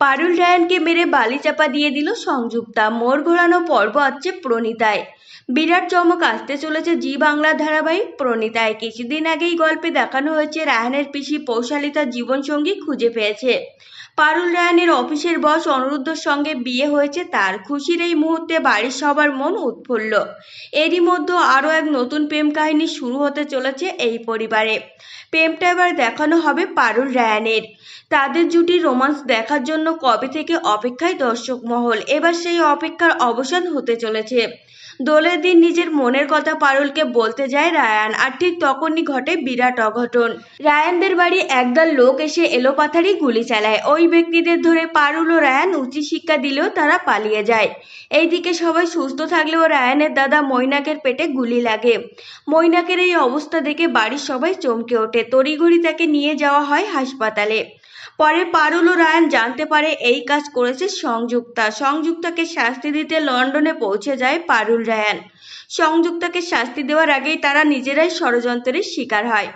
পারুল রায়ানকে মেরে বালি চাপা দিয়ে দিল সংযুক্তা। মোড় ঘোরানো পর্ব আসছে প্রণীতায়। বিরাট চমক আসতে চলেছে জি বাংলার ধারাবাহিক প্রণীতায়। কিছুদিন আগেই গল্পে দেখানো হয়েছে রায়ানের পিসি পৌশালী তার জীবনসঙ্গী খুঁজে পেয়েছে। পারুল রায়ানের অফিসের বস অনিরুদ্ধর সঙ্গে বিয়ে হয়েছে তার। খুশির এই মুহূর্তে বাড়ির সবার মন উৎফুল্ল। এরই মধ্যে আরও এক নতুন প্রেম কাহিনী শুরু হতে চলেছে এই পরিবারে। প্রেমটা এবার দেখানো হবে পারুল রায়ানের। তাদের জুটির রোমান্স দেখার জন্য কবে থেকে অপেক্ষায় দর্শক মহল। এবার সেই অপেক্ষার অবসান হতে চলেছে। দোলের দিন নিজের মনের কথা পারুলকে বলতে যায় রায়ান, আর ঠিক তখনই ঘটে বিরাট অঘটন। রায়ানদের বাড়ি একদল লোক এসে এলোপাথারি গুলি চালায়। ওই ব্যক্তিদের ধরে পারুল ও রায়ান উচিত শিক্ষা দিলেও তারা পালিয়ে যায়। এইদিকে সবাই সুস্থ থাকলেও রায়ানের দাদা মৈনাকের পেটে গুলি লাগে। মৈনাকের এই অবস্থা দেখে বাড়ির সবাই চমকে ওঠে। তড়িঘড়ি তাকে নিয়ে যাওয়া হয় হাসপাতালে। পরে পারুল ও রায়ান জানতে পারে এই কাজ করেছে সংযুক্তা। সংযুক্তাকে শাস্তি দিতে লন্ডনে পৌঁছে যায় পারুল রায়ান। সংযুক্তাকে শাস্তি দেওয়ার আগেই তারা নিজেরাই ষড়যন্ত্রের শিকার হয়।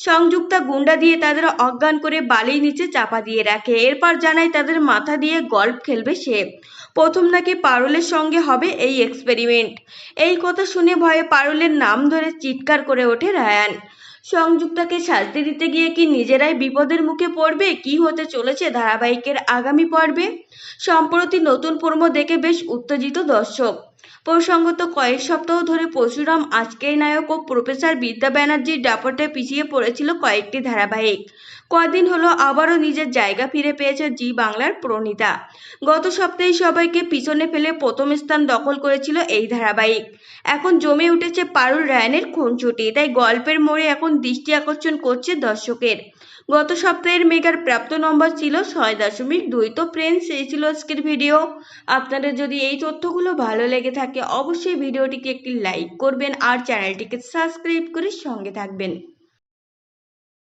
সংযুক্তা গুন্ডা দিয়ে তাদের অজ্ঞান করে বালির নিচে চাপা দিয়ে রাখে। এরপর জানায় তাদের মাথা দিয়ে গল্ফ খেলবে সে। প্রথম নাকি পারুলের সঙ্গে হবে এই এক্সপেরিমেন্ট। এই কথা শুনে ভয়ে পারুলের নাম ধরে চিৎকার করে ওঠে রায়ান। সংযুক্তাকে শাস্তি দিতে গিয়ে কি নিজেরাই বিপদের মুখে পড়বে? কি হতে চলেছে ধারাবাহিকের আগামী পর্বে? সম্প্রতি নতুন প্রোমো দেখে বেশ উত্তেজিত দর্শক। প্রসঙ্গত কয়েক সপ্তাহ ধরে পরশুরাম আজকের নায়ক ও প্রফেসর বিদ্যা ব্যানার্জির দাপটে পিছিয়ে পড়েছিল কয়েকটি ধারাবাহিক। কদিন হলো আবারও নিজের জায়গা ফিরে পেয়েছে জি বাংলার প্রণীতা। গত সপ্তাহে সবাইকে পিছনে ফেলে প্রথম স্থান দখল করেছিল এই ধারাবাহিক। এখন জমে উঠেছে পারুল রায়ানের খুনসুটি, তাই গল্পের মোড়ে এখন দৃষ্টি আকর্ষণ করছে দর্শকের। গত সপ্তাহের মেগার প্রাপ্ত নম্বর ছিল 6.2। তো ফ্রেন্ডস, এই ছিল আজকের ভিডিও। আপনাদের যদি এই তথ্যগুলো ভালো লেগে থাকে অবশ্যই ভিডিওটিকে একটি লাইক করবেন আর চ্যানেলটিকে সাবস্ক্রাইব করে সঙ্গে থাকবেন।